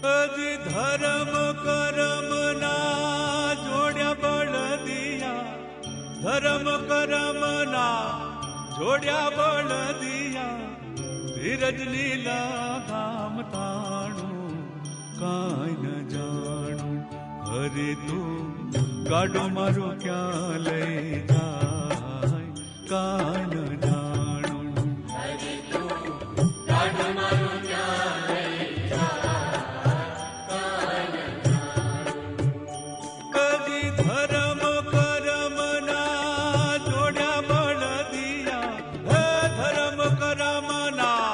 અજી ધર્મ કરમ ના જોડ્યા બળદિયા, ધર્મ કરમ ના જોડ્યા બળદિયા, ધીરજ લીલા ગામ તાણું કાંઈ ન જાણું. હરે તું ગાડો મારો ક્યાં લઈ જાય કાંઈ ન જાણું. હરે તું ગાડો મારો ક્યાં લઈ જાય કાંઈ ન જાણું. કદી ધર્મ કરમ ના જોડ્યા બળદિયા, હે ધર્મ કરમ ના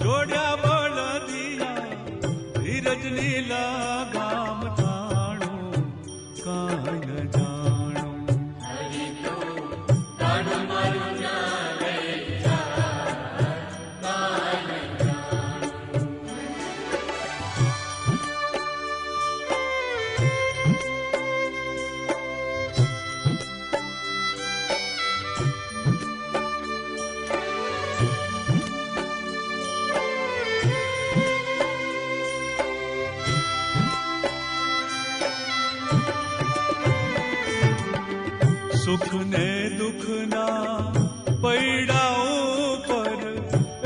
જોડ્યા બળદિયા, ધીરજ લીલા ગામ તાણું કાંઈ ન જાણું. હરે તું ગાડો મારો ક્યાં લઈ જાય કાંઈ ન જાણું. સુખ ને દુઃખ ના પૈડાઓ પર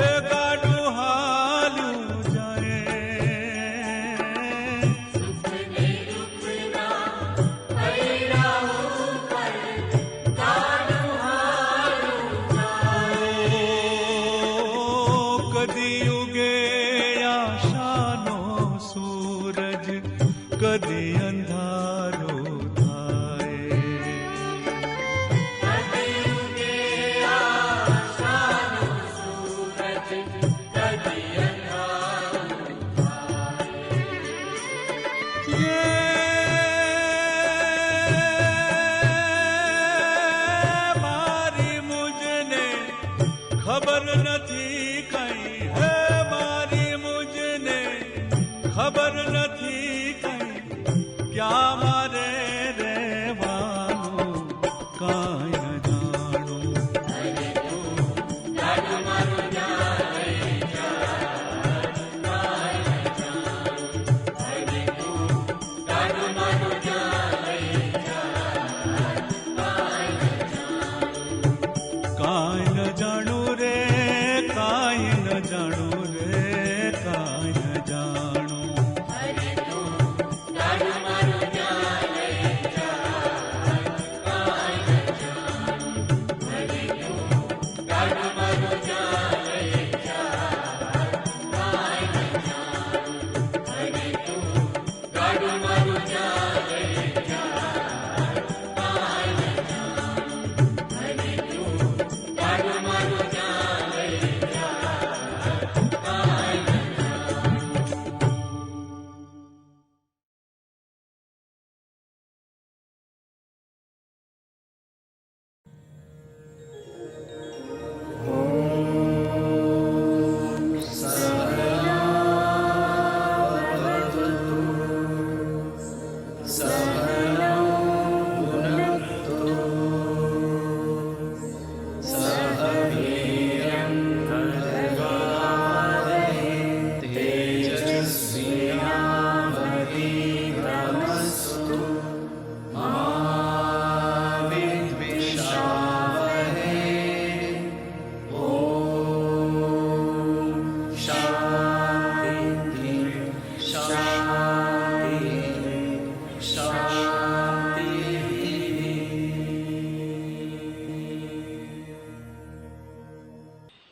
એ ગાડું હાલ્યું જાય. સુખ ને દુઃખના પૈડાઓ પર ગાડું હાલ્યું જાય. કદી ઉગે આશાનો સૂરજ, કદી અંધારો થાય. કદી ઉગે આશાનો સૂરજ, કદી અંધારું થાય. મારી મુજને ખબર નથી કઈ, હે મારી મુજને ખબર નથી કઈ, ક્યાં મારે રહેવાનું કાંઈ ન જાણું. હરે તું ગાડો મારો ક્યાં લઈ જાય કાંઈ ન જાણું. હરે તું ગાડો મારો ક્યાં લઈ જાય કાંઈ ન જાણું. કાંઈ ન જાણું રે, કાંઈ ન જાણું રે, કાંઈ ન જાણું. હરે તું ગાડો મારો ક્યાં લઈ જાય કાંઈ ન જાણું. હરે તું ગાડો મારો ક્યાં લઈ જાય કાંઈ ન જાણું. હરે તું ગાડો મારો ક્યાં લઈ જાય કાંઈ ન જાણું. હરે તું ગાડો મારો ક્યાં લઈ જાય કાંઈ ન જાણું.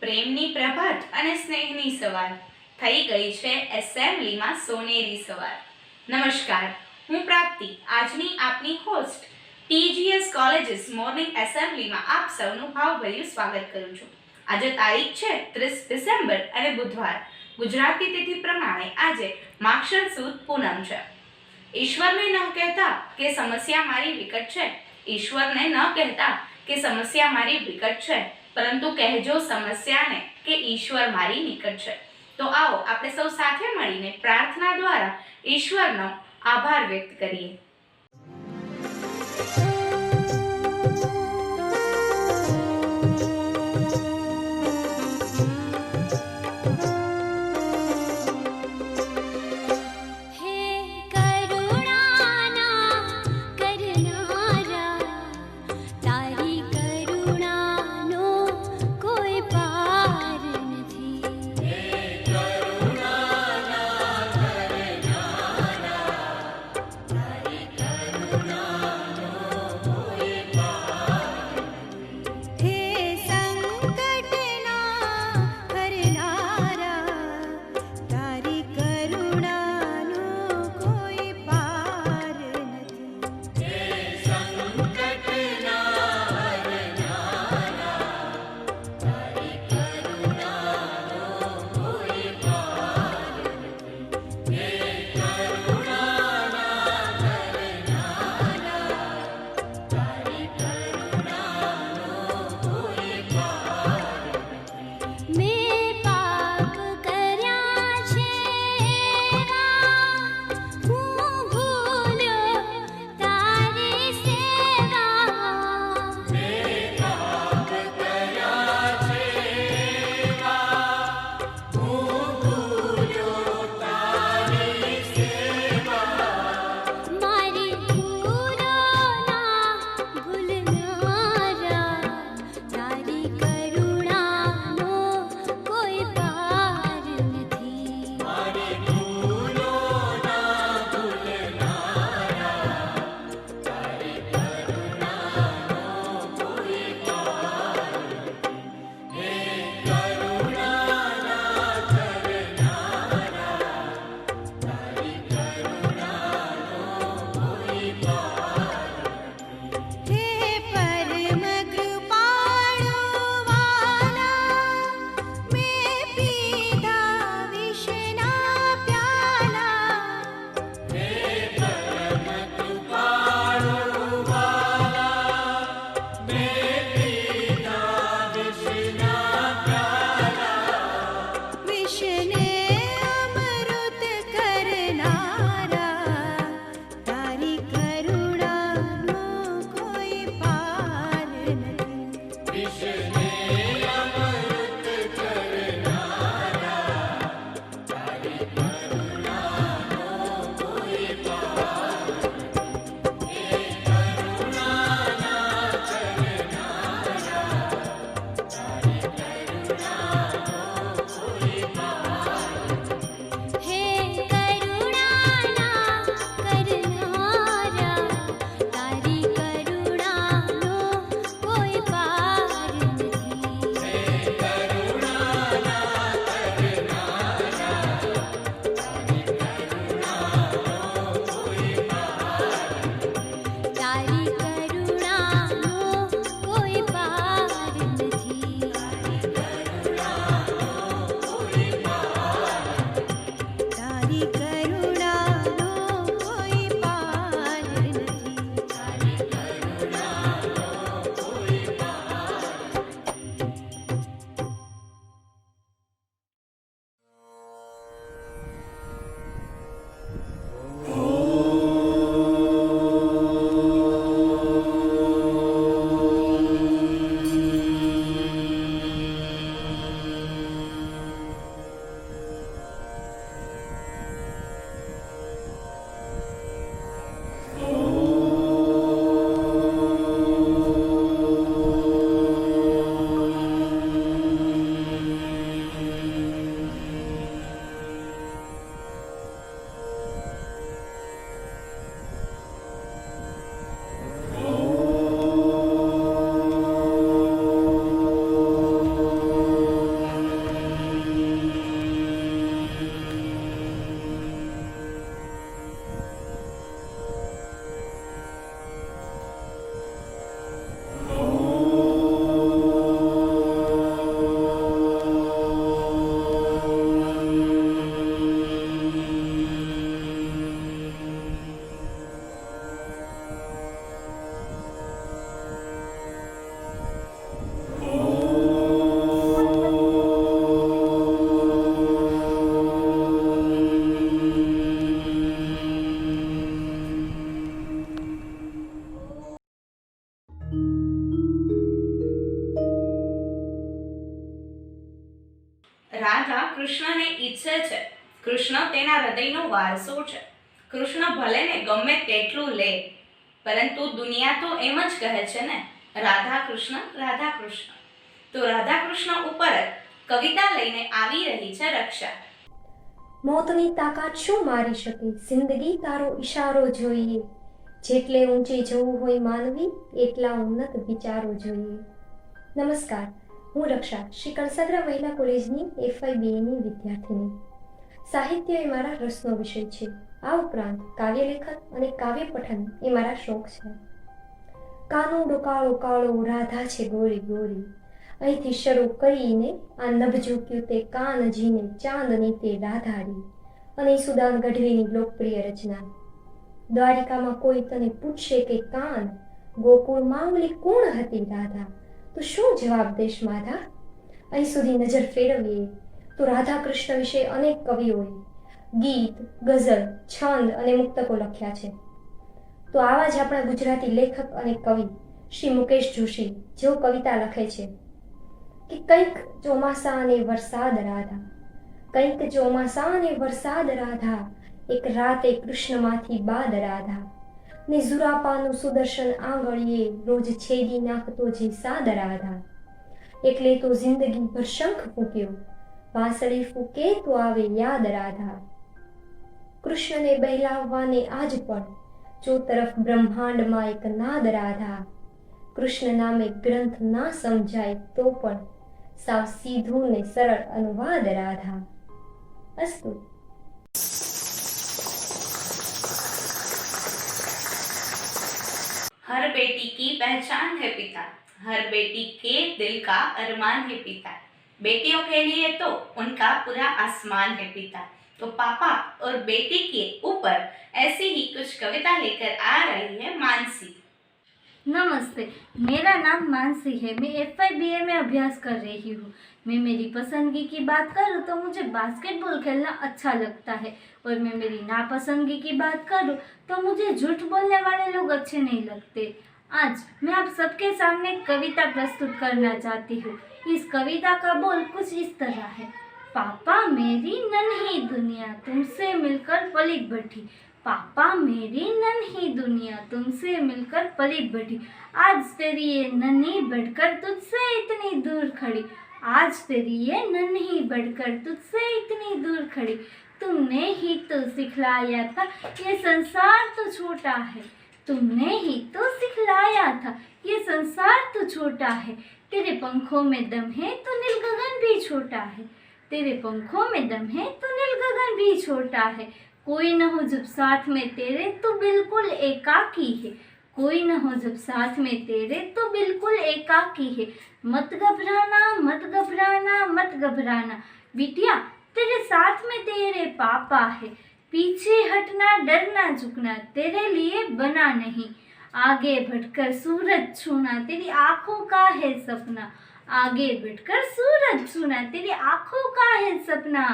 પ્રેમની પ્રભાત અને સ્નેહની સવાર થઈ ગઈ છે એસેમ્બલીમાં સોનેરી સવાર. નમસ્કાર, હું પ્રાપ્તિ આજની આપની હોસ્ટ ટીજીએસ કોલેજીસ મોર્નિંગ એસેમ્બલીમાં આપ સૌનું ભાવભર્યું સ્વાગત કરું છું. આજે તારીખ છે 30 ડિસેમ્બર અને બુધવાર. ગુજરાતી તિથિ પ્રમાણે આજે માક્ષર સુદ પૂનમ છે. ઈશ્વરને ન કહેતા કે સમસ્યા મારી વિકટ છે, ઈશ્વરને ન કહેતા કે સમસ્યા મારી વિકટ છે, પરંતુ કહેજો સમસ્યાને કે ઈશ્વર મારી નિકટ છે. તો આવો આપણે સૌ સાથે મળીને પ્રાર્થના દ્વારા ઈશ્વરનો આભાર વ્યક્ત કરીએ. રાધા કૃષ્ણને ઈચ્છે છે. કૃષ્ણ તેના હૃદયનો વારસો છે. કૃષ્ણ ભલે ને ગમે તેટલું લે, પરંતુ દુનિયા તો એમ જ કહે છે ને, રાધા કૃષ્ણ રાધા કૃષ્ણ. તો રાધા કૃષ્ણ ઉપર કવિતા લઈને આવી રહી છે રક્ષા. મોતની તાકાત શું મારી શકે, જિંદગી તારો ઈશારો જોઈએ. જેટલે ઊંચે જવું હોય માનવી, એટલા ઉન્નત વિચારો જોઈએ. નમસ્કાર, હું રક્ષા, શ્રી કણસાગરા મહિલા કોલેજની FIBAની વિદ્યાર્થીની. સાહિત્ય એ મારા રસનો વિષય છે. આ ઉપરાંત કાવ્યલેખન અને કાવ્ય પઠન એ મારા શોખ છે. કાનુડો કાળો કાળો, રાધા છે ગોરી ગોરી. અહીંથી શરૂ કરીને આ નભ ઝૂક્યું તે કાનજીને, ચાંદની તે રાધાડી. અને સુદાન ગઢવીની લોકપ્રિય રચના. દ્વારિકામાં કોઈ તને પૂછશે કે કાન, ગોકુળમાં ઓલી કોણ હતી રાધા, તો શું જવાબ દેશ માધા? અહીં સુધી નજર ફેરવીએ તો રાધા કૃષ્ણ વિશે અનેક કવિઓએ ગીત, ગઝલ, છંદ અને મુક્તકો લખ્યા છે. તો આવા જ આપણા ગુજરાતી લેખક અને કવિ શ્રી મુકેશ જોશી જેઓ કવિતા લખે છે કે કંઈક ચોમાસા અને વરસાદ રાધા, કંઈક ચોમાસા અને વરસાદ રાધા, એક રાતે કૃષ્ણમાંથી બાદ રાધા, ને ઝુરાપાનું સુદર્શન આંગળીએ રોજ છેદી નાખતો જે સાદ રાધા. એટલે તો જિંદગી ભર શંખ ફૂંક્યો, વાંસળી ફૂંકે તો આવે યાદ રાધા. કૃષ્ણને બહેલાવવાને આજ પણ ચોતરફ બ્રહ્માંડમાં એક નાદ રાધા. કૃષ્ણ નામે ગ્રંથ ના સમજાય તો પણ સાવ સીધું ને સરળ અનુવાદ રાધા. અસ્તુ. हर बेटी की पहचान है पिता, हर बेटी के दिल का अरमान है पिता. बेटियों के लिए तो उनका पूरा आसमान है पिता. तो पापा और बेटी के ऊपर ऐसी ही कुछ कविता लेकर आ रही है मानसी. नमस्ते, मेरा नाम मानसी है। मैं FIBA में अभ्यास कर रही हूँ। मैं मेरी पसंदगी की बात करूँ तो मुझे बास्केटबॉल खेलना अच्छा लगता है, और मैं मेरी नापसंदगी की बात करूँ तो मुझे झूठ बोलने वाले लोग अच्छे नहीं लगते। आज मैं आप सबके सामने कविता प्रस्तुत करना चाहती हूँ। इस कविता का बोल कुछ इस तरह है। पापा मेरी नन्ही दुनिया तुमसे मिलकर पली बढ़ी, पापा मेरी नन्ही दुनिया तुमसे मिलकर पली बढ़ी, आज तेरी ये नन्ही बढ़कर तुझसे इतनी दूर खड़ी, आज तेरी ये नन्ही बढ़कर तुझसे इतनी दूर खड़ी, तुमने ही तो सिखलाया था ये संसार तो छोटा है, तुमने ही तो सिखलाया था ये संसार तो छोटा है, तेरे पंखों में दम है तो नील गगन भी छोटा है, तेरे पंखों में दम है तो नील गगन भी छोटा है, कोई न हो जब साथ में तेरे तो बिल्कुल एकाकी है, कोई न हो जब साथ में तेरे तो बिल्कुल एकाकी है, मत घबराना मत घबराना मत घबराना, बिटिया तेरे साथ में तेरे पापा है, पीछे हटना डरना झुकना तेरे लिए बना नहीं, आगे बढ़कर सूरज छूना तेरी आंखों का है सपना, आगे बढ़कर सूरज छूना तेरी आंखों का है सपना,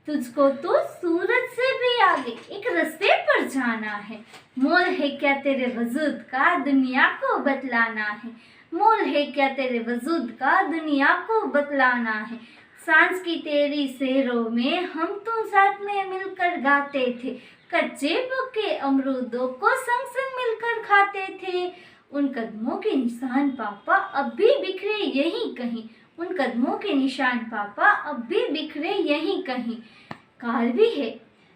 तुझको तो सूरज से भी आगे एक रास्ते पर जाना है, मोल है क्या तेरे वजूद का दुनिया को बतलाना है, मोल है क्या तेरे वजूद का दुनिया को बतलाना है, सांझ की तेरी सैरों में हम तुम साथ में मिलकर गाते थे, कच्चे पक्के अमरूदों को संग संग मिलकर खाते थे, उन कदमों के निशान पापा अब भी बिखरे यहीं कहीं, उन कदमों के निशान पापा अब भी बिखरे यहीं कहीं, कार भी है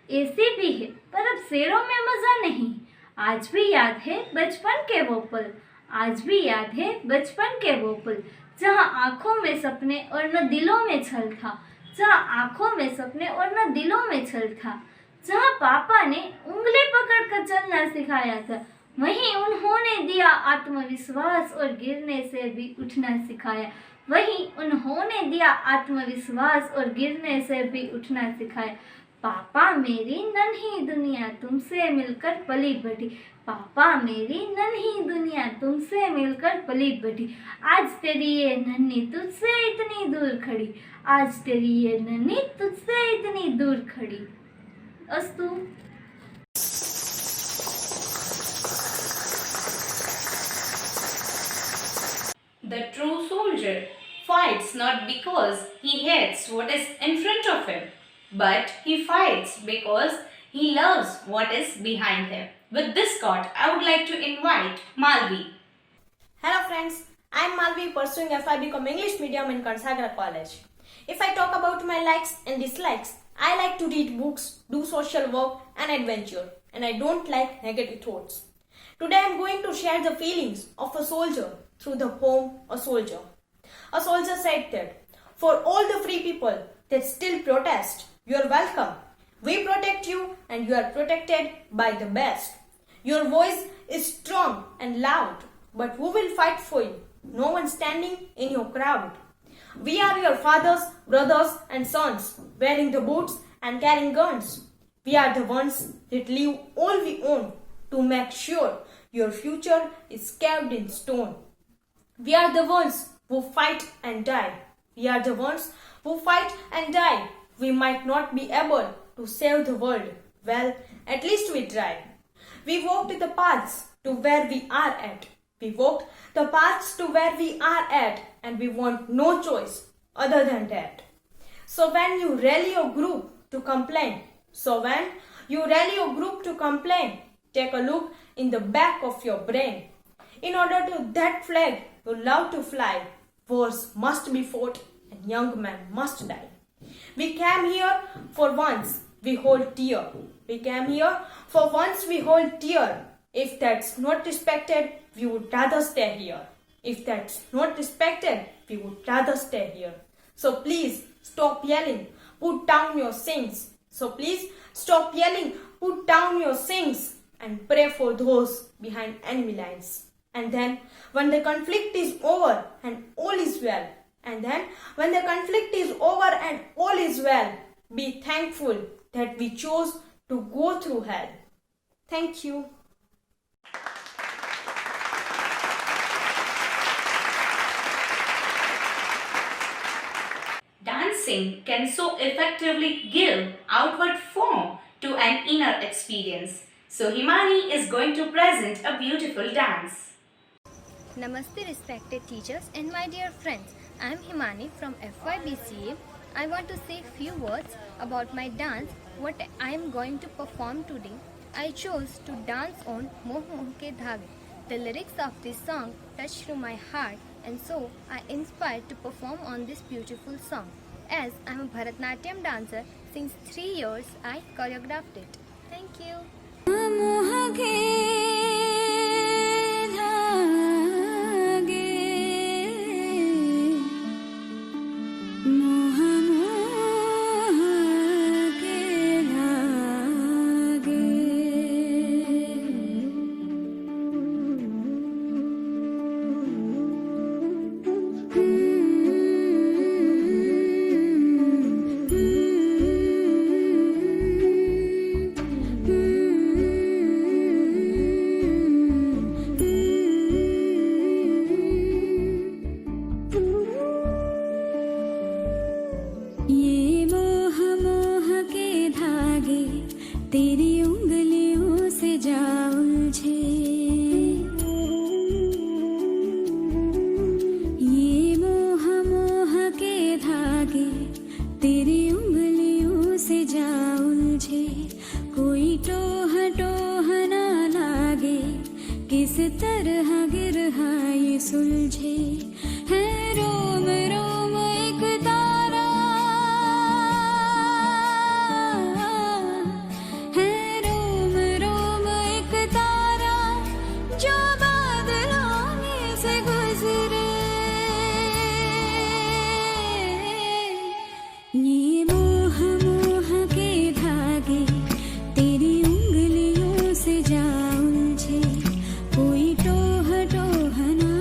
ऐसी भी है पर अब शेरों में मजा नहीं, आज भी याद है बचपन के वो पल, आज भी याद है बचपन के वो पल, जहाँ आँखों में सपने और न दिलों में छल था, जहाँ आँखों में सपने और न दिलों में छल था, जहाँ पापा ने उंगली पकड़कर चलना सिखाया था, वहीं उन्होंने दिया आत्मविश्वास और गिरने से भी उठना सिखाया, वहीं उन्होंने दिया आत्मविश्वास और गिरने से भी उठना सिखाया, पापा मेरी नन्ही दुनिया तुमसे मिलकर पली बढ़ी, पापा मेरी नन्ही दुनिया तुमसे मिलकर पली बढ़ी, आज तेरी ये नन्ही तुझसे इतनी दूर खड़ी, आज तेरी ये नन्ही तुझसे इतनी दूर खड़ी। अस्तु। The true soldier fights not because he hates what is in front of him, but he fights because he loves what is behind him. With this thought, I would like to invite Malvi. Hello friends, I am Malvi pursuing FIBCom English medium in Kansagra College. If I talk about my likes and dislikes, I like to read books, do social work and adventure, and I don't like negative thoughts. Today I am going to share the feelings of a soldier through the poem A Soldier. A soldier said that, for all the free people that still protest, you are welcome. We protect you and you are protected by the best. Your voice is strong and loud, but who will fight for you? No one standing in your crowd. We are your fathers, brothers and sons, wearing the boots and carrying guns. We are the ones that leave all we own to make sure your future is carved in stone. We are the ones who fight and die. We are the ones who fight and die. We might not be able to save the world. Well, at least we try. We walked the paths to where we are at. We walked the paths to where we are at, and we want no choice other than that. So when you rally your group to complain, take a look in the back of your brain. In order to that flag you love to fly, wars must be fought and young men must die. We came here for once we hold dear. We came here for once we hold dear. If that's not respected, we would rather stay here. If that's not respected, we would rather stay here. So please stop yelling, put down your sins. And pray for those behind enemy lines. And then when the conflict is over and all is well, be thankful that we chose to go through hell. Thank you. Dancing can so effectively give outward form to an inner experience. So Himani is going to present a beautiful dance. Namaste respected teachers and my dear friends. I am Himani from FYBCA. I want to say few words about my dance, what I am going to perform today. I chose to dance on Moh Moh Ke Dhage. The lyrics of this song touched through my heart, and so I inspired to perform on this beautiful song. As I am a Bharatnatyam dancer, since 3 years I choreographed it. Thank you. तेरी उंगलियों से जा उलझे, ये मोह मोह के धागे तेरी उंगलियों से जा उलझे। कोई टोह टोह ना लागे, किस तरह गिरहा ये सुलझे। है रोम रोम एक तारा, जो बादलों में से गुजरे। ये मोह मोह के धागे तेरी उंगलियों से जा उलझे। कोई टोह टोह ना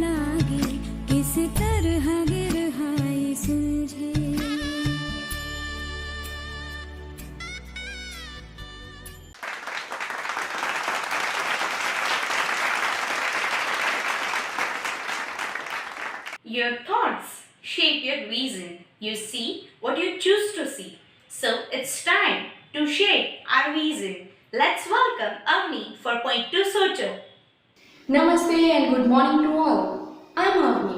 लागे, किस तरह गिरहा ये सुलझे। Your thoughts shape your reason. You see what you choose to see. So it's time to shape our reason. Let's welcome Avni for point 2 Socho. Namaste and good morning to all. I'm Avni.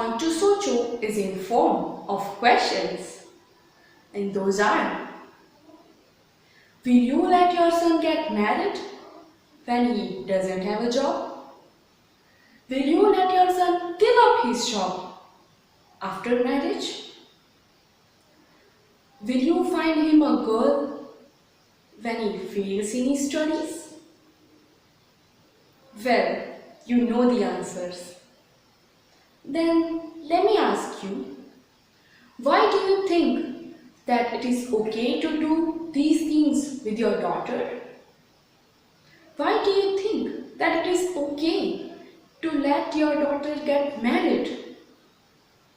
on to Socho is in form of questions. And those are: will you let your son get married when he doesn't have a job? Will you let your son give up his job after marriage? Will you find him a girl when he fails in his studies? Well, you know the answers. Then let me ask you, why do you think that it is okay to do these things with your daughter? Why do you think that it is okay to let your daughter get married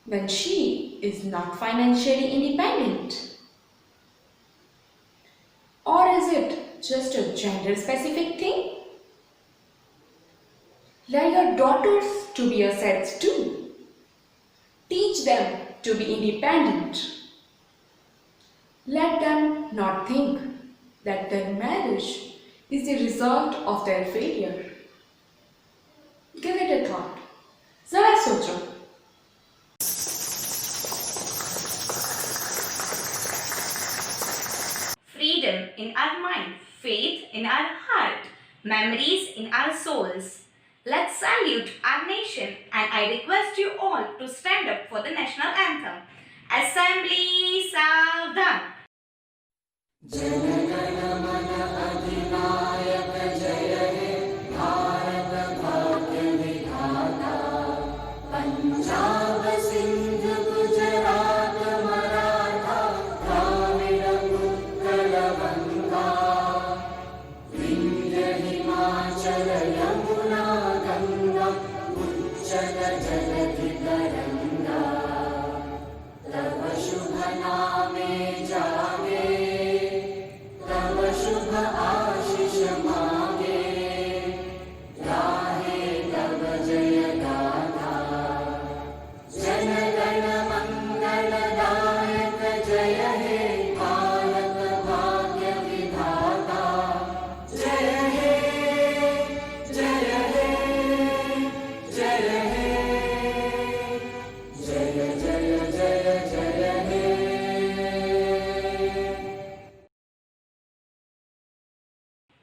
when she is not financially independent? Or is it just a gender specific thing? Let your daughters to be assets too. Teach them to be independent. Let them not think that their marriage is the result of their failure. Give it a thought. Zara socho. Freedom in our mind, faith in our heart, memories in our souls. Let's salute our nation, and I request you all to stand up for the national anthem. Assembly Savdhan.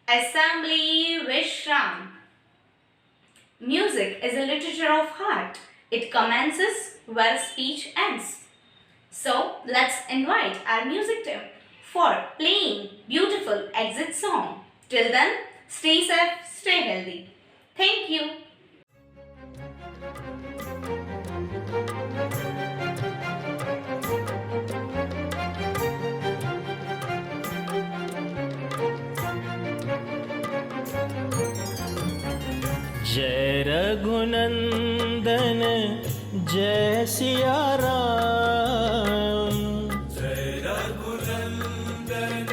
Assembly Vishram. Music is a literature of heart. It commences where speech ends. So let's invite our music team for playing beautiful exit song. Till then, stay safe, stay healthy. Thank you. जय रघुनंदन जय सिया राम। जय रघुनंदन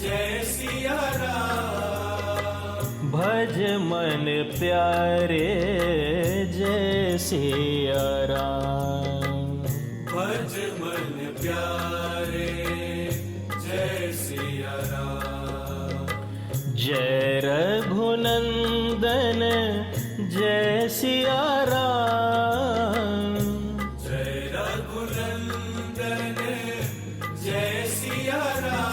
जय सिया राम। भज मन प्यारे जय सिया राम। भज मन प्यारे जय सिया राम। जय रघुनंदन जय सिया राम। जय रघुनंदन जय सिया राम।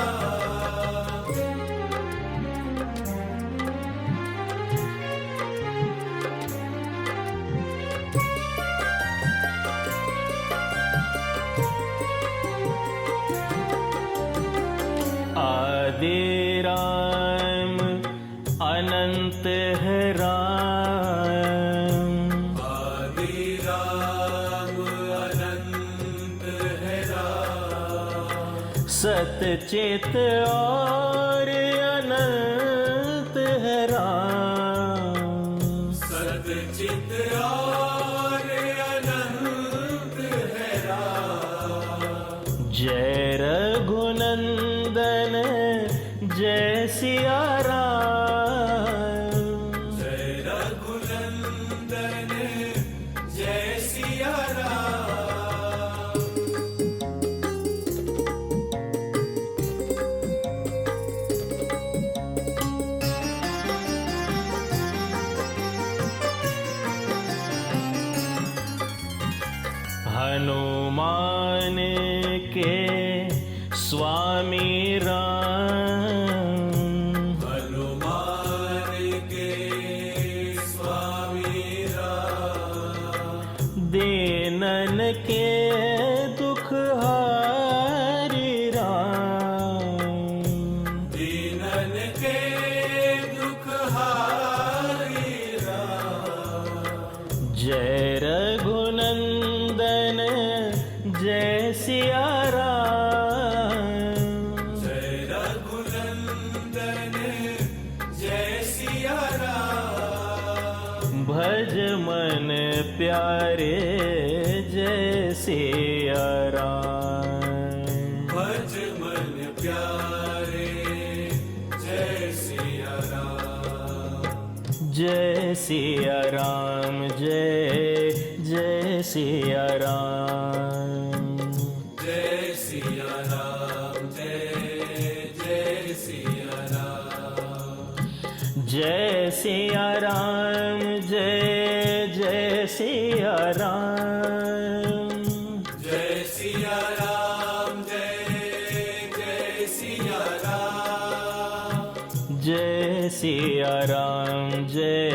आदि राम अनंत है राम। आदि राम अनंत है राम। सतचित और अनंत है राम। सतचित और अनंत है राम। जय रघुनंदन जय सिया राम। जय रघुनंदन जय सिया राम। हनुमान के स्वामी राम, हनुमान के स्वामी राम, दीनन के दुख हारी राम, दीनन के दुख हारी राम। जय रघुनंदन जय सिया राम, जय रघुनंदन जय सिया राम, भज मन प्यारे जय सिया राम, भज मन प्यारे जय सिया राम, जय सिया राम जय जय सिया राम, जय सिया राम जय जय सिया राम, जय सिया राम जय जय सिया राम, जय सिया राम जय जय सिया राम, जय सिया राम जय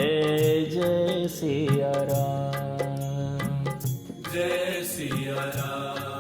जय सिया राम, जय सिया राम